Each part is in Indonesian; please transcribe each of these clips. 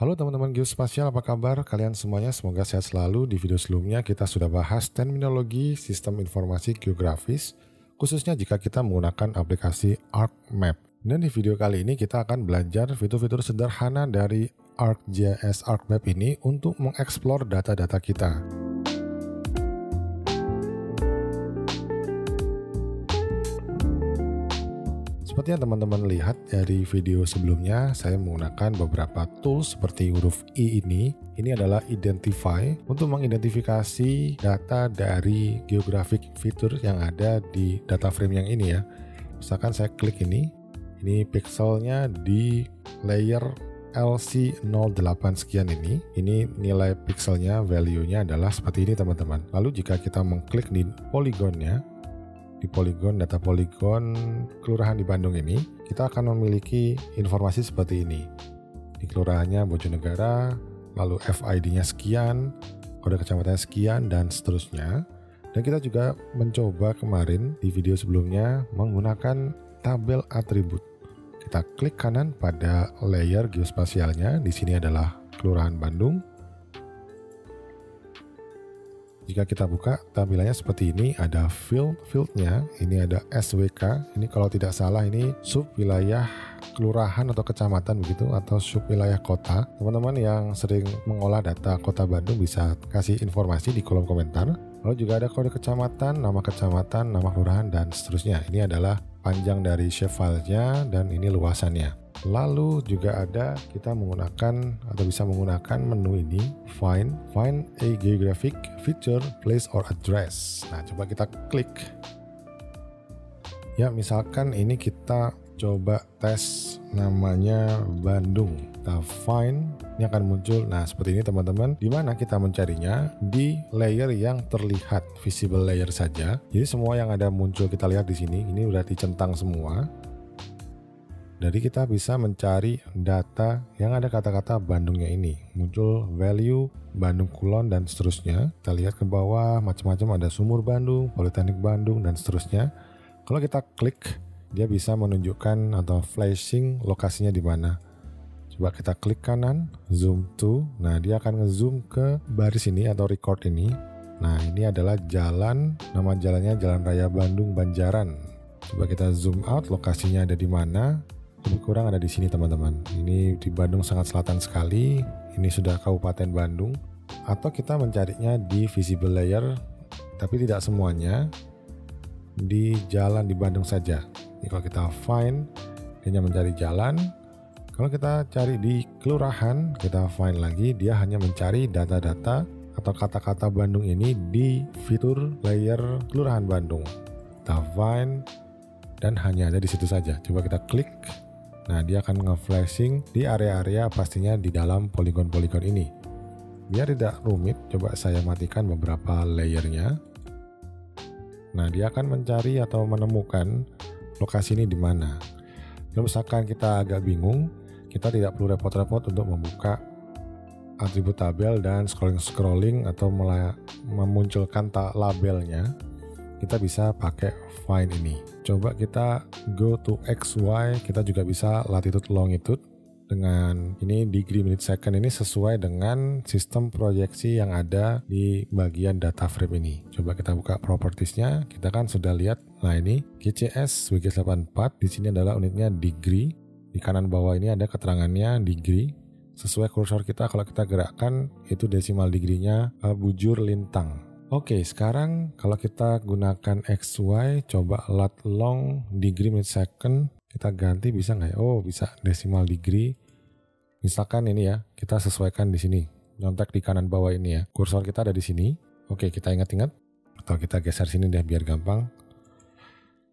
Halo teman-teman geospasial, apa kabar kalian semuanya? Semoga sehat selalu. Di video sebelumnya kita sudah bahas terminologi sistem informasi geografis, khususnya jika kita menggunakan aplikasi ArcMap. Dan di video kali ini kita akan belajar fitur-fitur sederhana dari ArcGIS ArcMap ini untuk mengeksplor data-data kita. Seperti yang teman-teman lihat dari video sebelumnya, saya menggunakan beberapa tools seperti huruf I ini. Ini adalah identify untuk mengidentifikasi data dari geographic feature yang ada di data frame yang ini ya. Misalkan saya klik ini pixelnya di layer LC08 sekian ini nilai pixelnya, value-nya adalah seperti ini teman-teman. Lalu jika kita mengklik di poligonnya, di poligon, data poligon kelurahan di Bandung ini, kita akan memiliki informasi seperti ini. Di kelurahannya Bojonegara, lalu FID-nya sekian, kode kecamatannya sekian, dan seterusnya. Dan kita juga mencoba kemarin di video sebelumnya menggunakan tabel atribut. Kita klik kanan pada layer geospasialnya, di sini adalah kelurahan Bandung. Jika kita buka tampilannya seperti ini, ada fieldnya, ini ada SWK, ini kalau tidak salah ini sub wilayah kelurahan atau kecamatan begitu, atau sub wilayah kota. Teman-teman yang sering mengolah data kota Bandung bisa kasih informasi di kolom komentar. Lalu juga ada kode kecamatan, nama kelurahan, dan seterusnya. Ini adalah panjang dari shapefile-nya dan ini luasannya. Lalu juga ada kita menggunakan atau bisa menggunakan menu ini, find a geographic feature, place or address. Nah, coba kita klik. Ya, misalkan ini kita coba tes namanya Bandung. Kita find, ini akan muncul. Nah, seperti ini teman-teman. Di mana kita mencarinya? Di layer yang terlihat, visible layer saja. Jadi semua yang ada muncul kita lihat di sini, ini udah dicentang semua. Jadi kita bisa mencari data yang ada kata-kata Bandungnya ini. Muncul value, Bandung Kulon, dan seterusnya. Kita lihat ke bawah, macam-macam ada Sumur Bandung, Politeknik Bandung, dan seterusnya. Kalau kita klik, dia bisa menunjukkan atau flashing lokasinya di mana. Coba kita klik kanan, zoom to. Nah, dia akan ngezoom ke baris ini atau record ini. Nah, ini adalah jalan, nama jalannya Jalan Raya Bandung Banjaran. Coba kita zoom out, lokasinya ada di mana. Lebih kurang ada di sini teman-teman. Ini di Bandung sangat selatan sekali. Ini sudah Kabupaten Bandung. Atau kita mencarinya di visible layer, tapi tidak semuanya di jalan di Bandung saja. Jadi kalau kita find, dia hanya mencari jalan. Kalau kita cari di kelurahan, kita find lagi, dia hanya mencari data-data atau kata-kata Bandung ini di fitur layer kelurahan Bandung. Kita find dan hanya ada di situ saja. Coba kita klik. Nah, dia akan nge-flashing di area-area pastinya di dalam poligon-poligon ini. Biar tidak rumit, coba saya matikan beberapa layernya. Nah, dia akan mencari atau menemukan lokasi ini di mana. Kalau misalkan kita agak bingung, kita tidak perlu repot-repot untuk membuka atribut tabel dan scrolling-scrolling atau memunculkan labelnya. Kita bisa pakai find ini. Coba kita go to XY, kita juga bisa latitude longitude dengan ini degree minute second, ini sesuai dengan sistem proyeksi yang ada di bagian data frame ini. Coba kita buka propertiesnya, kita kan sudah lihat. Nah, ini GCS WG84, di sini adalah unitnya degree. Di kanan bawah ini ada keterangannya degree. Sesuai kursor kita, kalau kita gerakkan itu desimal degree-nya bujur lintang. Oke, sekarang kalau kita gunakan XY, coba lat long degree minute second, kita ganti bisa nggak ya? Oh, bisa desimal degree. Misalkan ini ya, kita sesuaikan di sini, nyontek di kanan bawah ini ya. Kursor kita ada di sini. Oke, kita ingat-ingat atau kita geser sini deh biar gampang.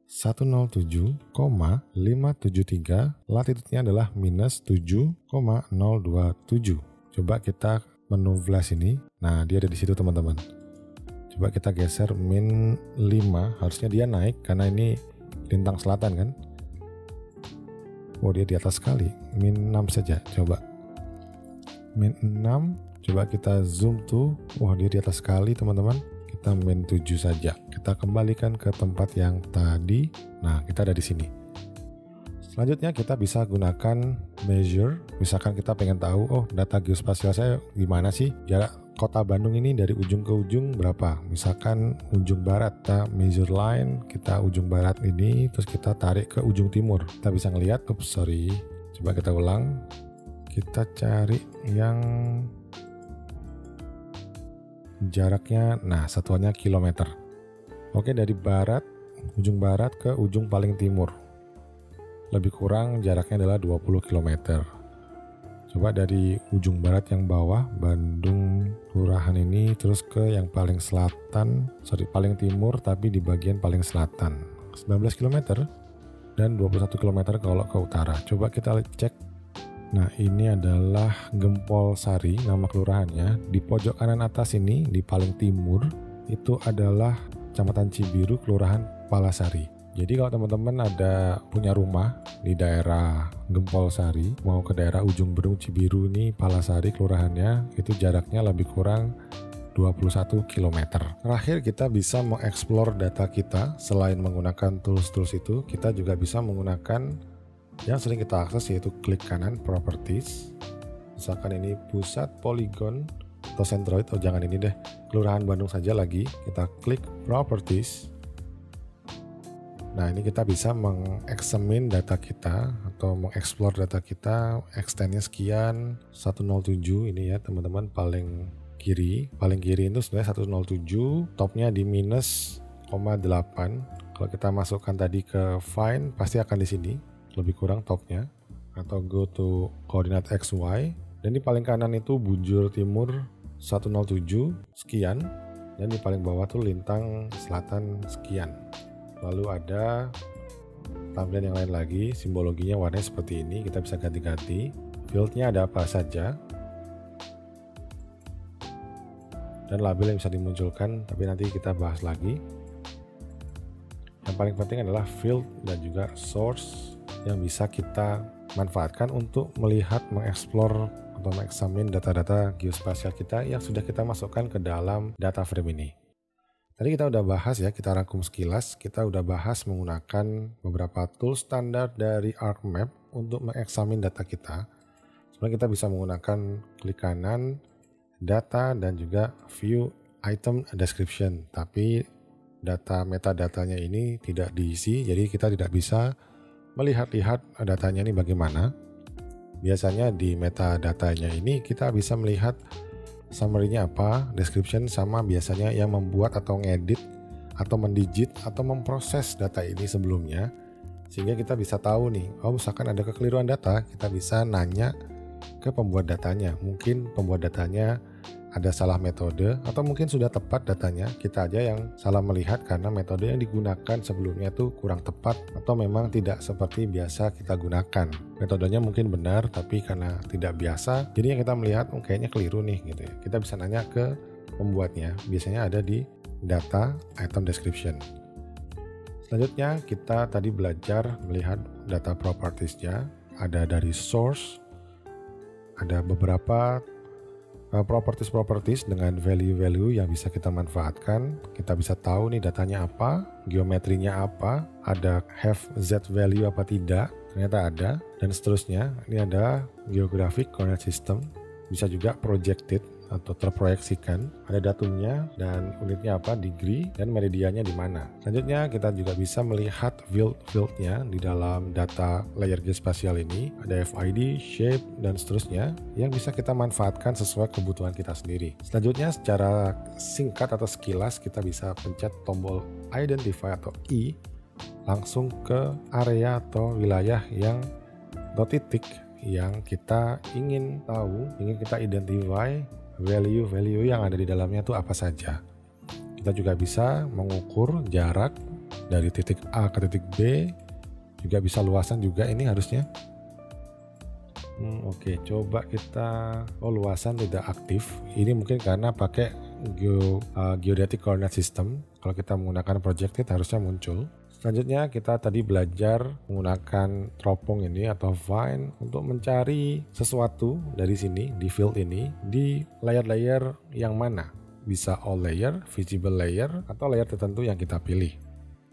107,573, latitude-nya adalah minus 7,027. Coba kita menu flash ini. Nah, dia ada di situ teman-teman. Coba kita geser min 5, harusnya dia naik karena ini lintang selatan kan. Oh, dia di atas sekali, min 6 saja. Coba min 6, coba kita zoom to. Wah, dia di atas sekali teman-teman. Kita min 7 saja. Kita kembalikan ke tempat yang tadi. Nah, kita ada di sini. Selanjutnya kita bisa gunakan measure. Misalkan kita pengen tahu, oh data geospasial saya gimana sih, jarak kota Bandung ini dari ujung ke ujung berapa. Misalkan ujung barat, kita measure line, kita ujung barat ini, terus kita tarik ke ujung timur. Kita bisa ngelihat, coba kita ulang. Kita cari yang jaraknya, nah satuannya kilometer. Oke, dari barat, ujung barat ke ujung paling timur. Lebih kurang jaraknya adalah 20 km. Coba dari ujung barat yang bawah, Bandung Kelurahan ini, terus ke yang paling paling timur tapi di bagian paling selatan. 19 km dan 21 km kalau ke utara. Coba kita cek. Nah, ini adalah Gempol Sari, nama kelurahannya. Di pojok kanan atas ini, di paling timur, itu adalah Kecamatan Cibiru, Kelurahan Palasari. Jadi kalau teman-teman ada punya rumah di daerah Gempol Sari, mau ke daerah ujung Berung Cibiru ini, Palasari kelurahannya, itu jaraknya lebih kurang 21 km. Terakhir, kita bisa mengeksplor data kita. Selain menggunakan tools-tools itu, kita juga bisa menggunakan yang sering kita akses, yaitu klik kanan properties. Misalkan ini pusat, poligon, atau centroid, jangan ini deh, Kelurahan Bandung saja lagi. Kita klik properties. Nah, ini kita bisa mengeksamin data kita atau mengeksplor data kita. Extendnya sekian, 107 ini ya teman-teman, paling kiri itu sebenarnya 107, topnya di minus 0,8. Kalau kita masukkan tadi ke find, pasti akan di sini, lebih kurang topnya. Atau go to koordinat XY, dan di paling kanan itu bujur timur 107 sekian, dan di paling bawah tuh lintang selatan sekian. Lalu ada tampilan yang lain lagi, simbologinya warnanya seperti ini, kita bisa ganti-ganti. Fieldnya ada apa saja, dan label yang bisa dimunculkan, tapi nanti kita bahas lagi. Yang paling penting adalah field dan juga source yang bisa kita manfaatkan untuk melihat, mengeksplor, atau mengeksamin data-data geospasial kita yang sudah kita masukkan ke dalam data frame ini. Tadi kita udah bahas ya, kita rangkum sekilas, kita udah bahas menggunakan beberapa tools standar dari ArcMap untuk mengeksamin data kita. Sebenarnya kita bisa menggunakan klik kanan, data, dan juga view item description. Tapi data metadatanya ini tidak diisi, jadi kita tidak bisa melihat-lihat datanya ini bagaimana. Biasanya di metadatanya ini kita bisa melihat summary-nya apa, description, sama biasanya yang membuat atau ngedit atau mendigit atau memproses data ini sebelumnya, sehingga kita bisa tahu nih, oh misalkan ada kekeliruan data, kita bisa nanya ke pembuat datanya. Mungkin pembuat datanya ada salah metode, atau mungkin sudah tepat datanya, kita aja yang salah melihat karena metode yang digunakan sebelumnya itu kurang tepat atau memang tidak seperti biasa kita gunakan. Metodenya mungkin benar, tapi karena tidak biasa, jadi yang kita melihat kayaknya keliru nih gitu ya. Kita bisa nanya ke pembuatnya, biasanya ada di data item description. Selanjutnya kita tadi belajar melihat data properties-nya, ada dari source, ada beberapa properties dengan value-value yang bisa kita manfaatkan. Kita bisa tahu nih datanya apa, geometrinya apa, ada have z value apa tidak, ternyata ada, dan seterusnya. Ini ada geographic coordinate system, bisa juga projected atau terproyeksikan, ada datumnya dan unitnya apa, degree, dan meridiannya di mana. Selanjutnya kita juga bisa melihat field-nya di dalam data layer geospasial ini, ada FID, shape, dan seterusnya yang bisa kita manfaatkan sesuai kebutuhan kita sendiri. Selanjutnya secara singkat atau sekilas kita bisa pencet tombol identify atau I, langsung ke area atau wilayah yang atau titik yang kita ingin tahu, ingin kita identify value-value yang ada di dalamnya itu apa saja. Kita juga bisa mengukur jarak dari titik A ke titik B, juga bisa luasan juga ini harusnya. Oke, coba kita, luasan tidak aktif. Ini mungkin karena pakai geodetic coordinate system. Kalau kita menggunakan projected harusnya muncul. Selanjutnya kita tadi belajar menggunakan teropong ini atau find untuk mencari sesuatu dari sini di field ini di layer-layer yang mana. Bisa all layer, visible layer, atau layer tertentu yang kita pilih.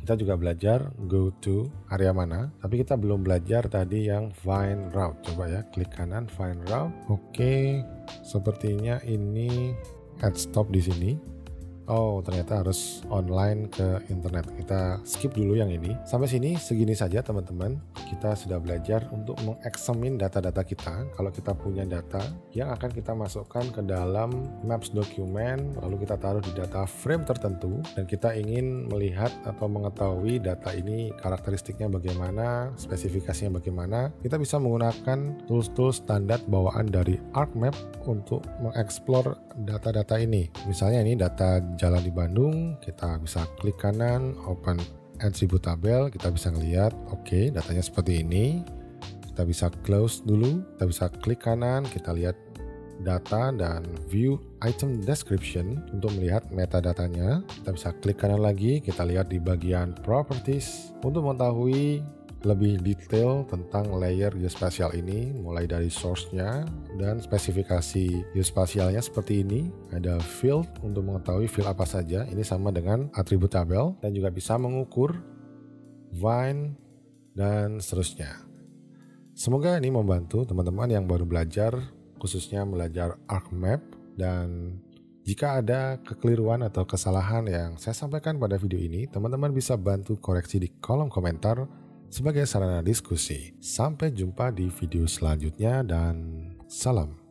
Kita juga belajar go to area mana, tapi kita belum belajar tadi yang find route. Coba ya, klik kanan find route. Oke, sepertinya ini add stop di sini. Oh, ternyata harus online ke internet. Kita skip dulu yang ini. Sampai sini segini saja teman-teman. Kita sudah belajar untuk mengeksamin data-data kita. Kalau kita punya data yang akan kita masukkan ke dalam Maps dokumen, lalu kita taruh di data frame tertentu, dan kita ingin melihat atau mengetahui data ini karakteristiknya bagaimana, spesifikasinya bagaimana, kita bisa menggunakan tools-tools standar bawaan dari ArcMap untuk mengeksplor data-data ini. Misalnya ini data jalan di Bandung, kita bisa klik kanan, open attribute tabel, kita bisa ngelihat, oke, datanya seperti ini. Kita bisa close dulu, kita bisa klik kanan, kita lihat data dan view item description untuk melihat metadatanya. Kita bisa klik kanan lagi, kita lihat di bagian properties untuk mengetahui lebih detail tentang layer geospatial ini, mulai dari source-nya dan spesifikasi geospasialnya seperti ini. Ada field untuk mengetahui field apa saja, ini sama dengan atribut tabel, dan juga bisa mengukur vine dan seterusnya. Semoga ini membantu teman-teman yang baru belajar, khususnya belajar ArcMap, dan jika ada kekeliruan atau kesalahan yang saya sampaikan pada video ini, teman-teman bisa bantu koreksi di kolom komentar sebagai sarana diskusi. Sampai jumpa di video selanjutnya dan salam.